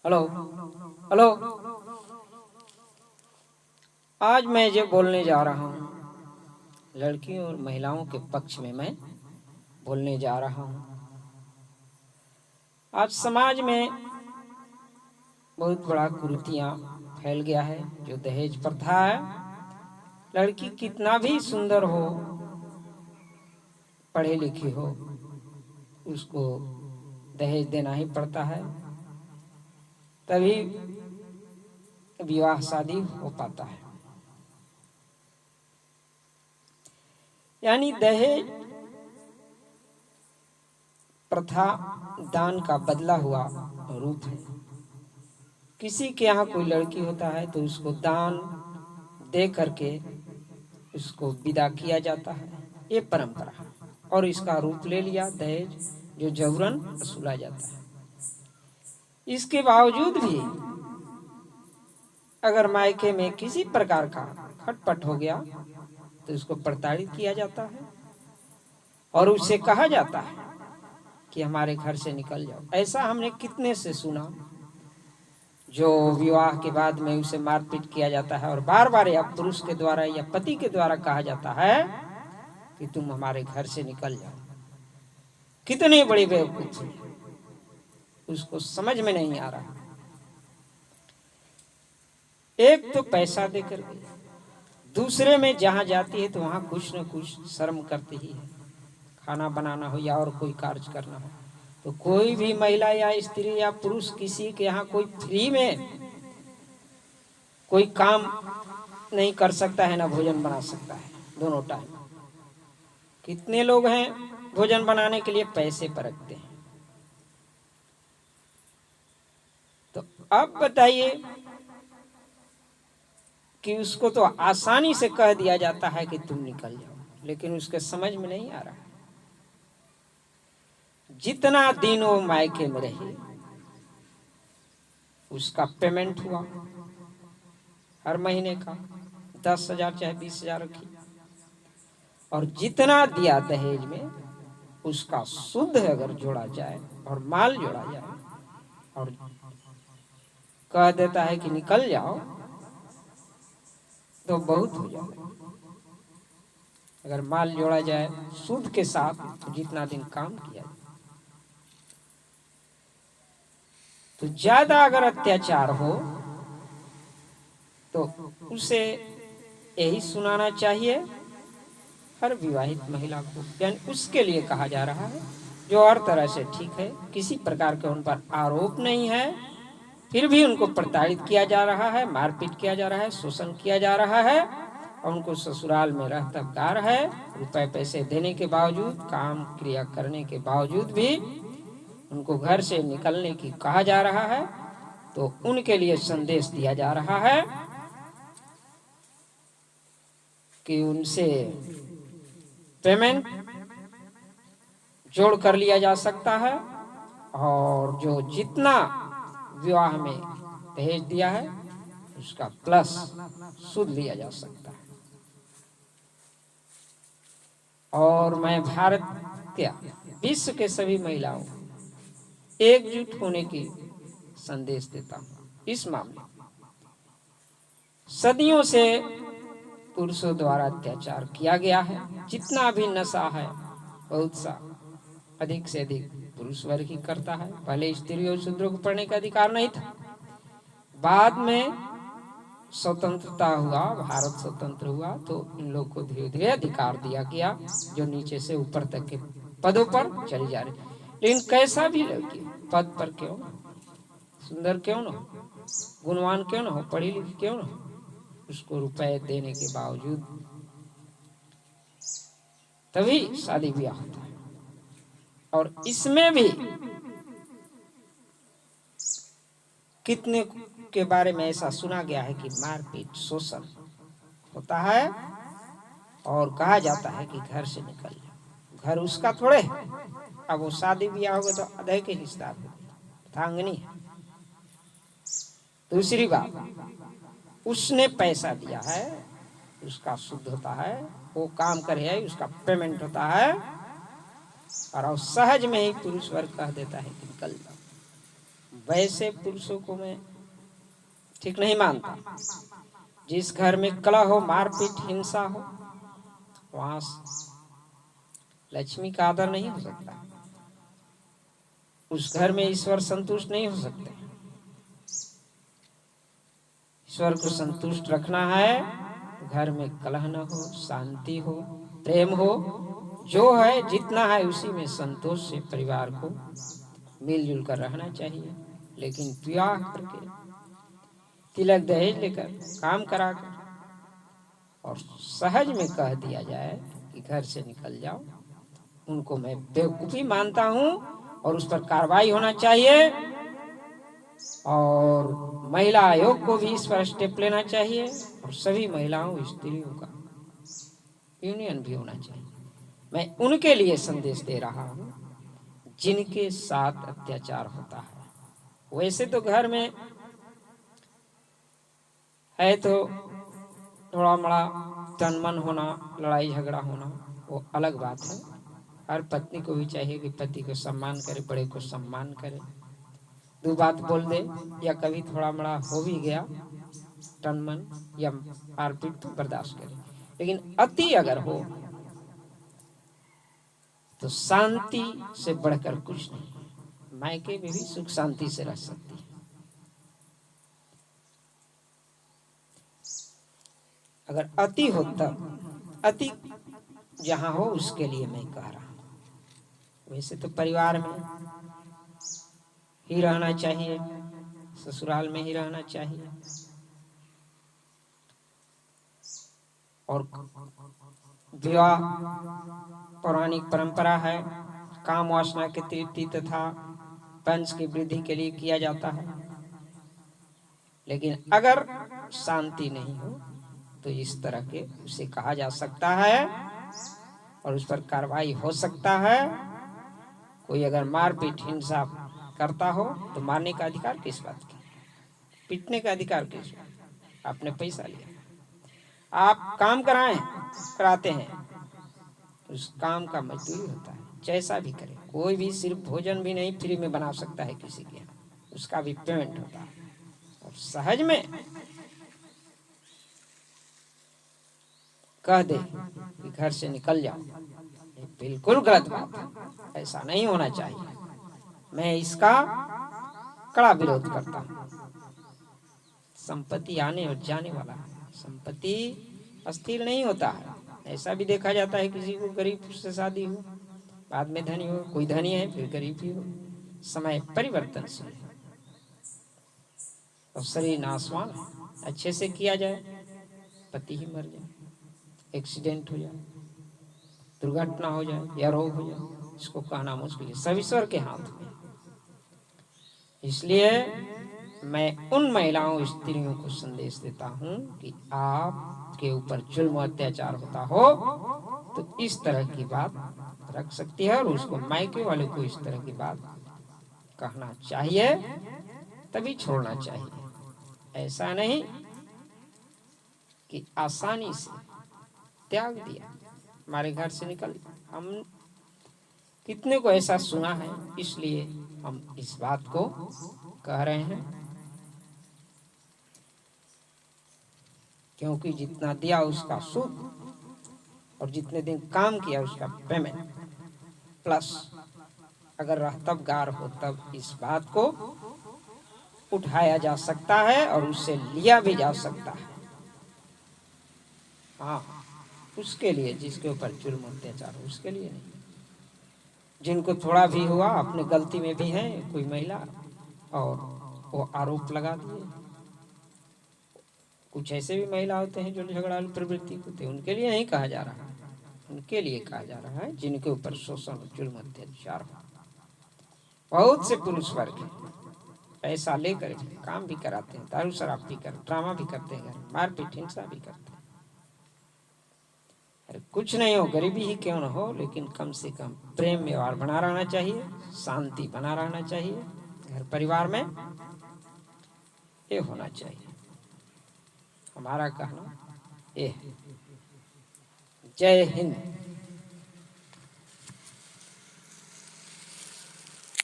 Hello hello. आज मैं जो बोलने जा रहा हूँ लड़कियों और महिलाओं के पक्ष में मैं बोलने जा रहा हूँ। आज समाज में बहुत बड़ा कुरीतियाँ फैल गया है। जो दहेज प्रथा है, लड़की कितना भी सुंदर हो, पढ़ी लिखी हो, उसको दहेज देना ही पड़ता है, तभी विवाह शादी हो पाता है। यानी दहेज प्रथा दान का बदला हुआ रूप है। किसी के यहाँ कोई लड़की होता है तो उसको दान दे करके उसको विदा किया जाता है। ये परंपरा और इसका रूप ले लिया दहेज, जो जबरन वसूला जाता है। इसके बावजूद भी अगर मायके में किसी प्रकार का खटपट हो गया तो उसको प्रताड़ित किया जाता है और उससे कहा जाता है कि हमारे घर से निकल जाओ। ऐसा हमने कितने से सुना, जो विवाह के बाद में उसे मारपीट किया जाता है और बार बार या पुरुष के द्वारा या पति के द्वारा कहा जाता है कि तुम हमारे घर से निकल जाओ। कितनी बड़ी बेवकूफी, उसको समझ में नहीं आ रहा। एक तो पैसा देकर के, दूसरे में जहां जाती है तो वहां कुछ न कुछ शर्म करती ही है। खाना बनाना हो या और कोई कार्य करना हो तो कोई भी महिला या स्त्री या पुरुष किसी के यहाँ कोई फ्री में कोई काम नहीं कर सकता है, ना भोजन बना सकता है दोनों टाइम। कितने लोग हैं भोजन बनाने के लिए पैसे परखते हैं। तो अब बताइए कि उसको तो आसानी से कह दिया जाता है कि तुम निकल जाओ, लेकिन उसके समझ में नहीं आ रहा। जितना दिन वो मायके में रही, उसका पेमेंट हुआ हर महीने का 10,000 चाहे 20,000 रखी, और जितना दिया दहेज में उसका शुद्ध अगर जोड़ा जाए और माल जोड़ा जाए और कह देता है कि निकल जाओ तो बहुत हो जाए। अगर माल जोड़ा जाए सूद के साथ तो जितना दिन काम किया जाए, तो ज्यादा अगर अत्याचार हो तो उसे यही सुनाना चाहिए हर विवाहित महिला को। यानी उसके लिए कहा जा रहा है, जो हर तरह से ठीक है, किसी प्रकार के उन पर आरोप नहीं है, फिर भी उनको प्रताड़ित किया जा रहा है, मारपीट किया जा रहा है, शोषण किया जा रहा है, और उनको ससुराल में रहता कार है। रुपए पैसे देने के बावजूद, काम क्रिया करने के बावजूद भी उनको घर से निकलने की कहा जा रहा है। तो उनके लिए संदेश दिया जा रहा है कि उनसे पेमेंट जोड़ कर लिया जा सकता है, और जो जितना विवाह में दहेज दिया है उसका प्लस सूद लिया जा सकता है। और मैं भारत क्या विश्व के सभी महिलाओं एकजुट होने की संदेश देता हूं। इस मामले सदियों से पुरुषों द्वारा अत्याचार किया गया है। जितना भी नशा है बहुत सा अधिक से अधिक पुरुष वर्ग ही करता है। पहले स्त्रियों शूद्रों को पढ़ने का अधिकार नहीं था। बाद में स्वतंत्रता हुआ, भारत स्वतंत्र हुआ तो इन लोग को धीरे धीरे अधिकार दिया गया, जो नीचे से ऊपर तक के पदों पर चली जा रही। लेकिन कैसा भी लड़की पद पर क्यों ना, सुंदर क्यों ना हो, गुणवान क्यों ना हो, पढ़ी लिखी क्यों ना हो, उसको रुपए देने के बावजूद तभी शादी ब्याह होता है। और इसमें भी कितने के बारे में ऐसा सुना गया है कि मारपीट शोषण होता है और कहा जाता है कि घर से निकल जाओ। घर उसका थोड़े है। अब वो शादी ब्याह हो गए तो अधे के हिस्सा थांगनी है। दूसरी बात, उसने पैसा दिया है, उसका शुद्ध होता है, वो काम करे उसका पेमेंट होता है, और सहज में ही पुरुष वर्ग कह देता है कि निकल जाओ। वैसे पुरुषों को मैं ठीक नहीं मानता। जिस घर में कलह हो, मारपीट, हिंसा हो, वहां लक्ष्मी का आदर नहीं हो सकता। उस घर में ईश्वर संतुष्ट नहीं हो सकते। ईश्वर को संतुष्ट रखना है, घर में कलह न हो, शांति हो, प्रेम हो, जो है जितना है उसी में संतोष से परिवार को मिलजुल कर रहना चाहिए। लेकिन विवाह करके, तिलक दहेज लेकर, काम कराकर और सहज में कह दिया जाए कि घर से निकल जाओ, उनको मैं बेवकूफी मानता हूं और उस पर कार्रवाई होना चाहिए। और महिला आयोग को भी इस पर स्टेप लेना चाहिए और सभी महिलाओं, स्त्रियों का यूनियन भी होना चाहिए। मैं उनके लिए संदेश दे रहा हूं जिनके साथ अत्याचार होता है। वैसे तो घर में है तो थोड़ा बड़ा तन मन होना, लड़ाई झगड़ा होना, वो अलग बात है। हर पत्नी को भी चाहिए कि पति को सम्मान करे, बड़े को सम्मान करे, दो बात बोल दे, या कभी थोड़ा बड़ा हो भी गया तन मन या मारपीट तो बर्दाश्त करे। लेकिन अति अगर हो तो शांति से बढ़कर कुछ नहीं। मायके में भी सुख शांति से रह सकती है। अगर अति हो तब, अति जहां हो उसके लिए मैं कह रहा हूं। वैसे तो परिवार में ही रहना चाहिए, ससुराल में ही रहना चाहिए। और विवाह पौराणिक परंपरा है, काम वासना की तृप्ति तथा वंश की वृद्धि के लिए किया जाता है। लेकिन अगर शांति नहीं हो तो इस तरह के उसे कहा जा सकता है और उस पर कार्रवाई हो सकता है। कोई अगर मारपीट हिंसा करता हो तो मारने का अधिकार किस बात की, पीटने का अधिकार किस बात? आपने पैसा लिया, आप काम कराते हैं, उस काम का मजदूरी होता है, जैसा भी करे। कोई भी सिर्फ भोजन भी नहीं फ्री में बना सकता है किसी के यहाँ, उसका भी पेमेंट होता है। और सहज में कह दे कि घर से निकल जाओ, ये बिल्कुल गलत बात है, ऐसा नहीं होना चाहिए। मैं इसका कड़ा विरोध करता हूँ। संपत्ति आने और जाने वाला है, संपत्ति अस्थिर नहीं होता है। ऐसा भी देखा जाता है किसी को गरीब से शादी हो, बाद में धनी हो, कोई धनी है फिर गरीब भी हो। समय परिवर्तनशील है और शरीर नाशवान है। अच्छे से किया जाए, पति ही मर जाए, एक्सीडेंट हो जाए, दुर्घटना हो जाए या रोग हो जाए, इसको कहना मुश्किल है, सब ईश्वर के हाथ में। इसलिए मैं उन महिलाओं, स्त्रियों को संदेश देता हूं कि आपके ऊपर जुल्म अत्याचार होता हो तो इस तरह की बात रख सकती है और उसको मायके वाले को इस तरह की बात कहना चाहिए, तभी छोड़ना चाहिए। ऐसा नहीं कि आसानी से त्याग दिया, हमारे घर से निकल। हम कितने को ऐसा सुना है, इसलिए हम इस बात को कह रहे हैं, क्योंकि जितना दिया उसका सूद और जितने दिन काम किया उसका पेमेंट प्लस अगर रहतबगार हो तब इस बात को उठाया जा सकता है और उससे लिया भी जा सकता है। हाँ, उसके लिए जिसके ऊपर जुल्म अत्याचार हो उसके लिए नहीं। जिनको थोड़ा भी हुआ, अपने गलती में भी है कोई महिला और वो आरोप लगा दिए। कुछ ऐसे भी महिला होते हैं जो झगड़ालू प्रवृत्ति होते हैं, उनके लिए नहीं कहा जा रहा, उनके लिए कहा जा रहा है जिनके ऊपर शोषण जुल्म अत्याचार हो। बहुत से पुरुष वर्ग पैसा लेकर काम भी कराते हैं, दारू शराब पी कर ड्रामा भी करते हैं, मारपीट हिंसा भी करते हैं। अरे कुछ नहीं हो, गरीबी ही क्यों न हो, लेकिन कम से कम प्रेम व्यवहार बना रहना चाहिए, शांति बना रहना चाहिए घर परिवार में, ये होना चाहिए। हमारा कहना ये है। जय हिंद।